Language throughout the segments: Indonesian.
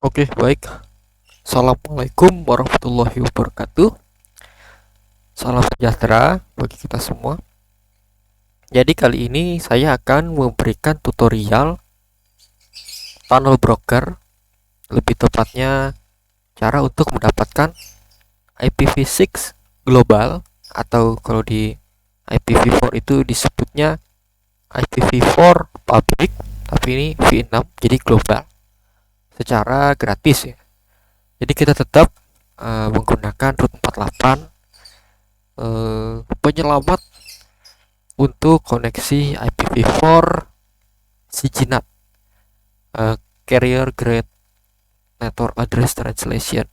Oke, baik. Assalamualaikum warahmatullahi wabarakatuh. Salam sejahtera bagi kita semua. Jadi kali ini saya akan memberikan tutorial tunnel broker, lebih tepatnya cara untuk mendapatkan IPv6 global, atau kalau di IPv4 itu disebutnya IPv4 public, tapi ini V6 jadi global secara gratis ya. Jadi kita tetap menggunakan root 48 penyelamat untuk koneksi IPv4 CGNAT, Carrier Grade Network Address Translation,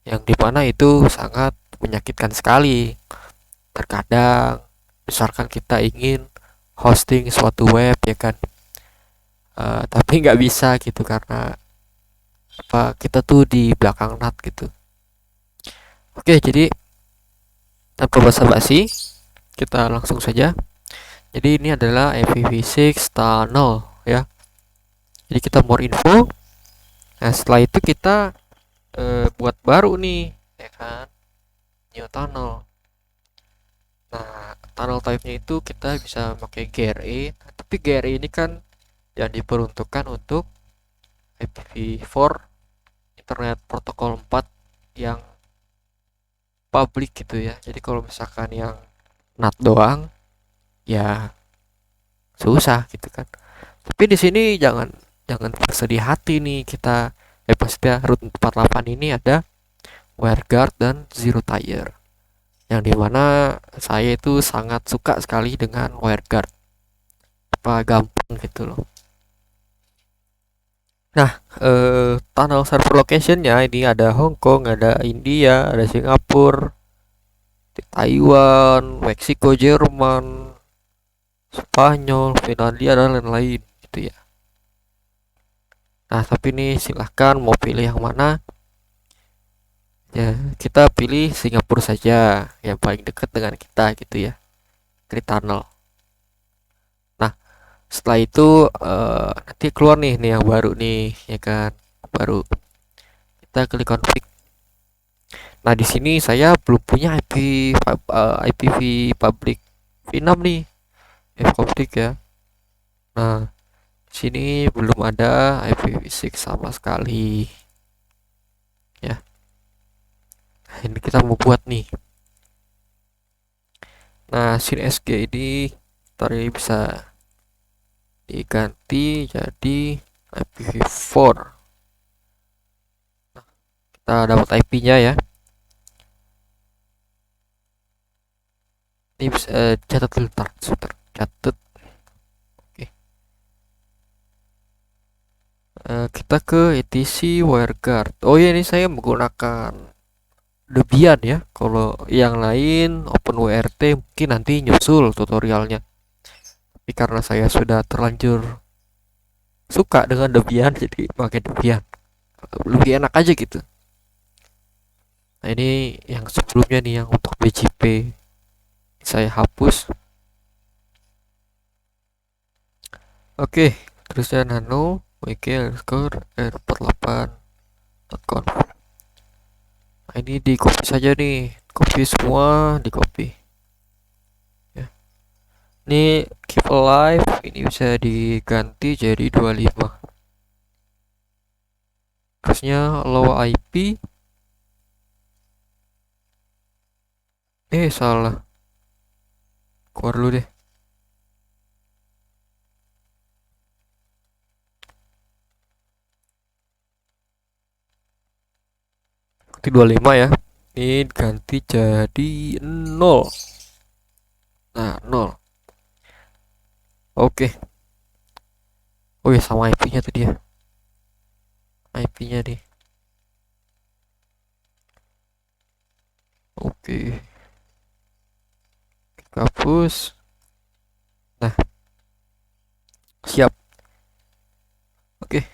yang dimana itu sangat menyakitkan sekali. Terkadang misalkan kita ingin hosting suatu web ya kan, tapi nggak bisa gitu karena kita tuh di belakang NAT gitu. Oke, jadi tanpa basa-basi kita langsung saja. Jadi ini adalah IPv6 tunnel ya. Jadi kita more info. Nah, setelah itu kita buat baru nih ya kan, new tunnel. Nah, tunnel type-nya itu kita bisa pakai GRE, tapi GRE ini kan yang diperuntukkan untuk IPv4 Internet Protocol 4 yang public gitu ya. Jadi kalau misalkan yang NAT doang ya susah gitu kan. Tapi di sini jangan jangan bersedih hati nih, kita maksudnya root 48 ini ada WireGuard dan Zero Tier, yang dimana saya itu sangat suka sekali dengan WireGuard, gampang gitu loh. Nah, tunnel server locationnya ini ada Hong Kong, ada India, ada Singapura, Taiwan, Meksiko, Jerman, Spanyol, Finlandia, dan lain-lain gitu ya. Nah, tapi ini silahkan mau pilih yang mana ya. Kita pilih Singapura saja, yang paling dekat dengan kita gitu ya, Grid Tunnel. Nah, setelah itu nanti keluar nih yang baru nih ya kan, baru kita klik config. Nah, di sini saya belum punya IPv public V6 nih, config ya. Nah, di sini belum ada IPv6 sama sekali ya. Nah, ini kita mau buat nih. Nah, SG ini tadi bisa diganti jadi IPv4. Nah, kita dapat IP-nya ya. Ini bisa catat dulu, catat. Oke. Kita ke etc WireGuard. Oh ya, ini saya menggunakan Debian ya. Kalau yang lain OpenWRT mungkin nanti nyusul tutorialnya. Tapi karena saya sudah terlanjur suka dengan Debian, jadi pakai Debian. Lebih enak aja gitu. Nah, ini yang sebelumnya nih, yang untuk BGP saya hapus. Oke, terusnya nano wk_r48.conf. Nah, ini di copy saja nih, copy semua, di copy ya. Ini keep alive ini bisa diganti jadi 25. Terusnya low IP, salah, keluar dulu deh. Ganti 25 ya. Ini ganti jadi 0. Nah, 0. Oke. Oh ya, sama IP-nya tadi ya. IP-nya nih. Oke. Hapus. Nah, siap. Oke.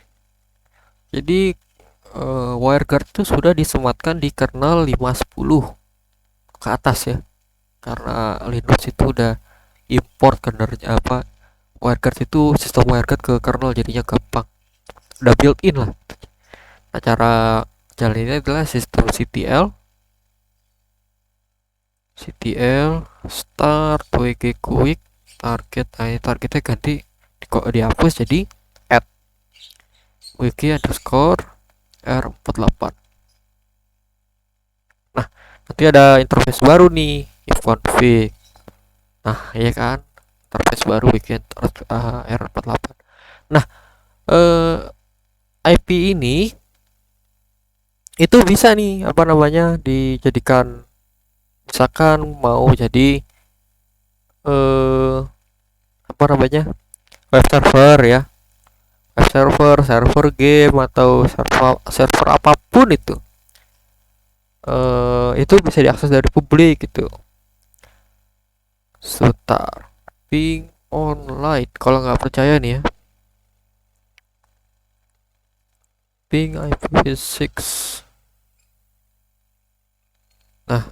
Jadi WireGuard itu sudah disematkan di kernel 5.10 ke atas ya. Karena Linux itu udah import kernelnya WireGuard itu, sistem WireGuard ke kernel, jadinya gampang. Udah built in lah. Nah, cara jalan ini adalah sistem CTL start WG quick target. Nah, ini targetnya ganti kok dihapus jadi add WG underscore R48. Nah, nanti ada interface baru nih, if config. Nah, iya kan, interface baru bikin R48. Nah, IP ini itu bisa nih apa namanya dijadikan, misalkan mau jadi apa namanya web server ya, web server, server game atau server apapun itu bisa diakses dari publik gitu. Sebentar, ping online. Kalau nggak percaya nih ya, ping IPv6. Nah,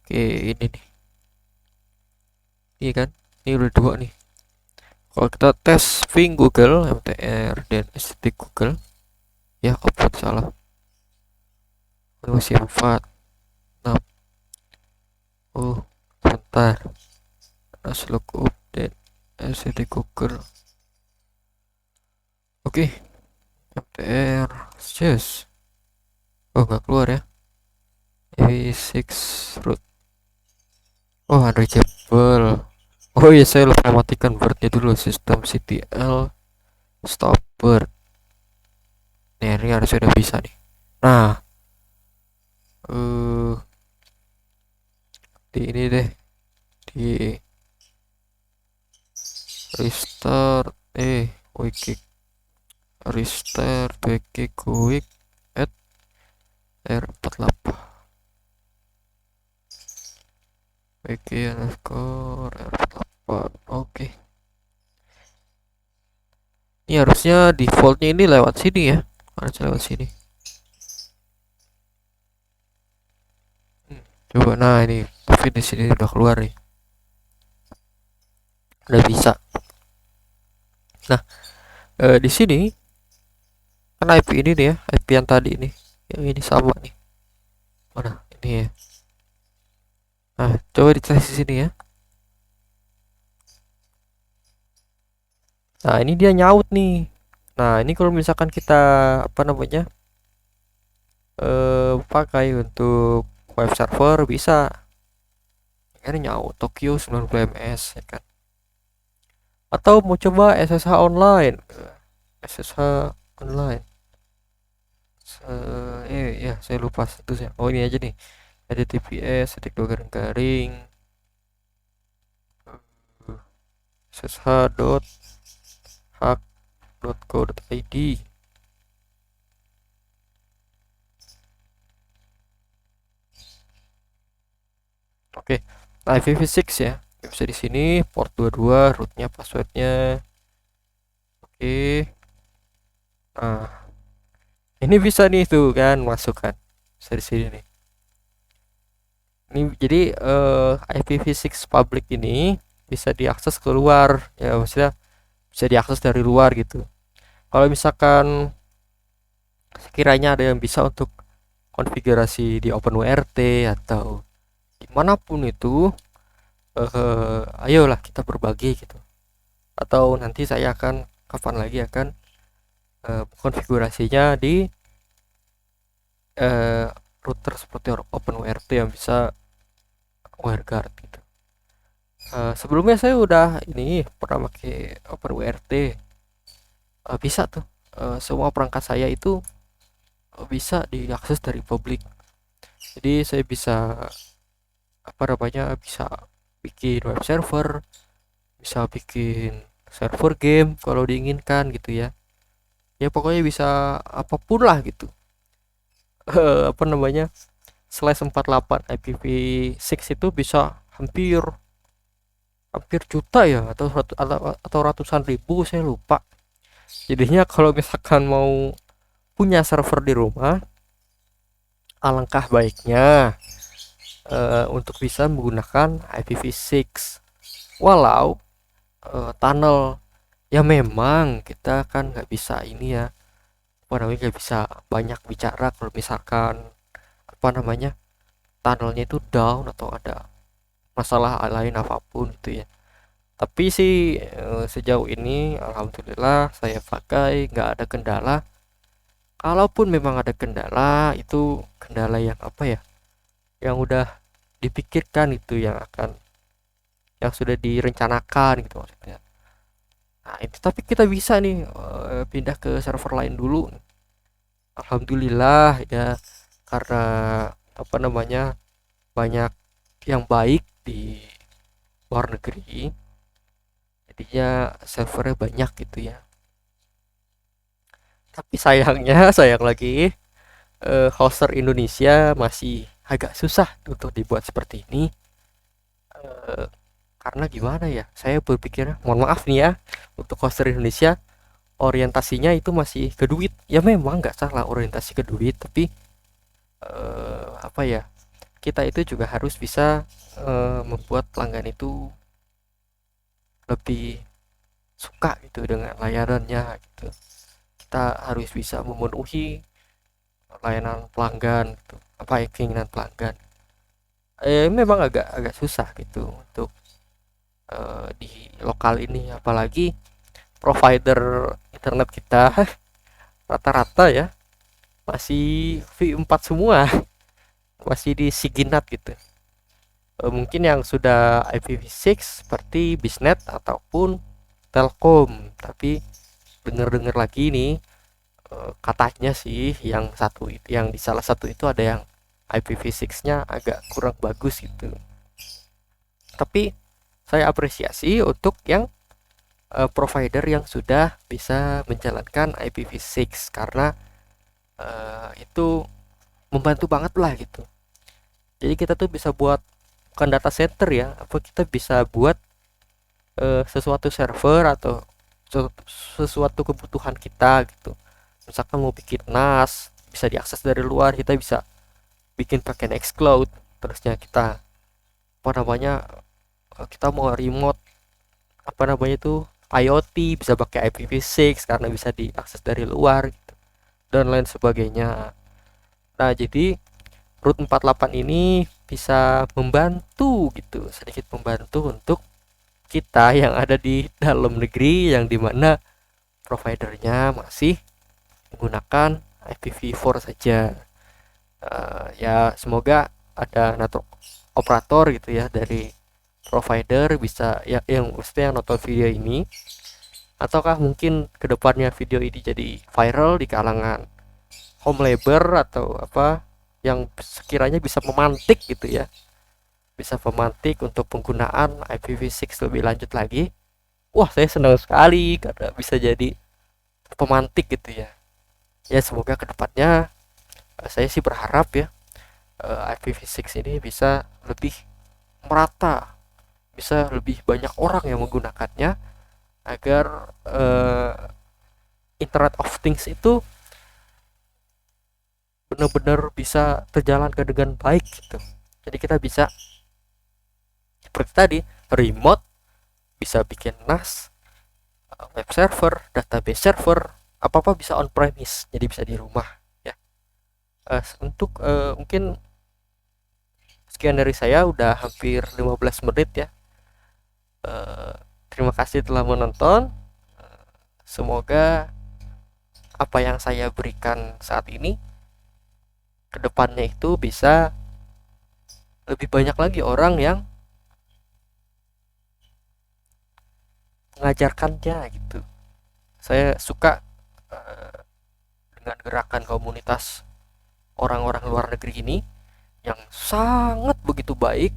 oke, ini nih. Iya kan? Ini udah dua nih. Kalau kita tes ping Google, MTR dan STP Google, ya output salah. Masih 4, 6. Oh, bentar. Harus lookup dan STP Google. Oke, MTR, yes. Oh, nggak keluar ya. IPv6 root. Oh, unreachable. Oh iya, saya lupa matikan bird-nya dulu. Sistem CTL stop bird. Nih, ini harus sudah bisa nih. Nah, di ini deh, di restart wiki restart wiki quick at R48 wiki underscore R48. Oke, ini harusnya defaultnya ini lewat sini ya, harusnya lewat sini. Coba, nah ini tapi di sini udah keluar nih, udah bisa. Nah, di sini kan IP ini nih ya, IP yang tadi ini, yang ini sama nih. Mana ini ya? Nah, coba dicek di sini ya. Nah, ini dia nyaut nih. Nah, ini kalau misalkan kita apa namanya pakai untuk web server bisa. Ini nyaut Tokyo 90 ms ya kan. Atau mau coba SSH online. SSH online. Ya, saya lupa statusnya. Oh, ini aja nih. HTTPS dua garing ssh.hack.co.id. Oke, nah IPv6 ya, bisa di sini port 22, rootnya, passwordnya. Oke, nah ini bisa nih tuh kan, masukkan bisa di sini nih. Ini jadi IPv6 public ini bisa diakses keluar ya, maksudnya bisa diakses dari luar gitu. Kalau misalkan sekiranya ada yang bisa untuk konfigurasi di OpenWRT atau dimanapun itu, ayolah kita berbagi gitu. Atau nanti saya akan kapan lagi akan konfigurasinya di router seperti OpenWRT yang bisa WireGuard gitu. Sebelumnya saya udah ini pernah pakai OpenWRT, bisa tuh semua perangkat saya itu bisa diakses dari publik. Jadi saya bisa apa namanya, bisa bikin web server, bisa bikin server game kalau diinginkan gitu ya. Ya pokoknya bisa apapun lah gitu. Apa namanya, slash 48 IPv6 itu bisa hampir hampir juta ya, atau ratusan ribu, saya lupa. Jadinya kalau misalkan mau punya server di rumah, alangkah baiknya untuk bisa menggunakan IPv6. Walau tunnel ya memang kita kan nggak bisa ini ya, apa namanya, nggak bisa banyak bicara kalau misalkan apa namanya, tunnelnya itu down atau ada masalah lain apapun gitu ya. Tapi sih sejauh ini alhamdulillah saya pakai nggak ada kendala. Kalaupun memang ada kendala, itu kendala yang apa ya, yang udah dipikirkan, itu yang sudah direncanakan gitu maksudnya. Nah itu, tapi kita bisa nih pindah ke server lain dulu. Alhamdulillah ya, karena apa namanya, banyak yang baik di luar negeri, jadinya servernya banyak gitu ya. Tapi sayangnya sayang lagi, hoster Indonesia masih agak susah untuk dibuat seperti ini. Eh, karena gimana ya, saya berpikir, mohon maaf nih ya, untuk hoster Indonesia orientasinya itu masih ke duit. Ya memang nggak salah orientasi ke duit, tapi apa ya, kita itu juga harus bisa membuat pelanggan itu lebih suka gitu dengan layanannya gitu. Kita harus bisa memenuhi layanan pelanggan gitu, apa ya, keinginan pelanggan. Memang agak agak susah gitu untuk di lokal ini, apalagi provider internet kita rata-rata ya masih V4 semua, masih di Siginat gitu. Mungkin yang sudah IPv6 seperti Bisnet ataupun Telkom, tapi dengar-dengar lagi nih, katanya sih yang satu itu, yang di salah satu itu ada yang IPv6-nya agak kurang bagus gitu. Tapi saya apresiasi untuk yang provider yang sudah bisa menjalankan IPv6, karena itu membantu banget lah gitu. Jadi kita tuh bisa buat, bukan data center ya, apa, kita bisa buat sesuatu server atau sesuatu kebutuhan kita gitu. Misalkan mau bikin NAS bisa diakses dari luar, kita bisa bikin pakai Nextcloud. Terusnya kita apa namanya, kita mau remote apa namanya itu IoT, bisa pakai IPv6 karena bisa diakses dari luar gitu, dan lain sebagainya. Nah jadi Root 48 ini bisa membantu gitu, sedikit membantu untuk kita yang ada di dalam negeri, yang dimana providernya masih menggunakan IPv4 saja. Ya semoga ada network operator gitu ya dari provider bisa ya, yang maksudnya yang nonton video ini, ataukah mungkin kedepannya video ini jadi viral di kalangan home labor atau apa, yang sekiranya bisa memantik gitu ya, bisa memantik untuk penggunaan IPv6 lebih lanjut lagi. Wah saya senang sekali karena bisa jadi pemantik gitu ya. Ya semoga kedepannya, saya sih berharap ya, IPv6 ini bisa lebih merata, bisa lebih banyak orang yang menggunakannya, agar Internet of Things itu benar-benar bisa terjalankan dengan baik gitu. Jadi kita bisa seperti tadi, remote, bisa bikin NAS, web server, database server, apa-apa bisa on premise, jadi bisa di rumah ya. Untuk mungkin sekian dari saya, udah hampir 15 menit ya. Terima kasih telah menonton. Semoga apa yang saya berikan saat ini kedepannya itu bisa lebih banyak lagi orang yang mengajarkannya gitu. Saya suka dengan gerakan komunitas orang-orang luar negeri ini yang sangat begitu baik,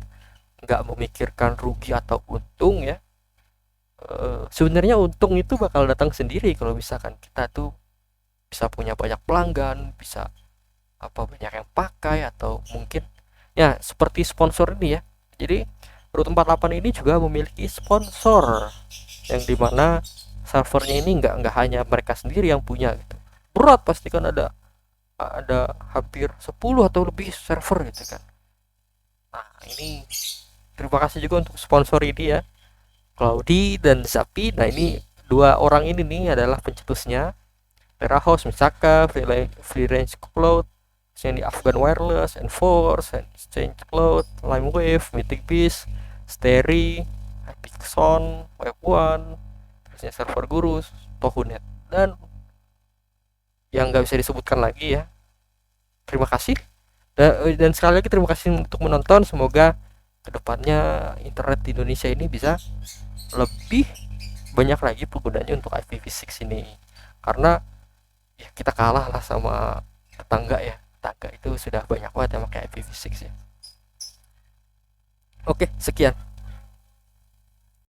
nggak memikirkan rugi atau untung ya. Sebenarnya untung itu bakal datang sendiri kalau misalkan kita tuh bisa punya banyak pelanggan, bisa apa, banyak yang pakai, atau mungkin ya seperti sponsor ini ya. Jadi Root 48 ini juga memiliki sponsor, yang dimana servernya ini nggak hanya mereka sendiri yang punya gitu. Berat pasti kan, ada hampir 10 atau lebih server gitu kan. Nah ini terima kasih juga untuk sponsor ini ya, Claudi dan Zapi. Nah ini dua orang ini nih adalah pencetusnya. Terrahost, Misaka, Free Range Cloud, yang di Afghan Wireless, Enforce, Exchange Cloud, Limewave, Mythic Beast, Steri, Epicson, Web1, terusnya server Guru, Tohunet, dan yang nggak bisa disebutkan lagi ya. Terima kasih, dan sekali lagi terima kasih untuk menonton. Semoga kedepannya internet di Indonesia ini bisa lebih banyak lagi penggunanya untuk IPv6 ini, karena ya kita kalah lah sama tetangga ya. Tetangga itu sudah banyak banget yang pakai IPv6 ya. Oke, sekian.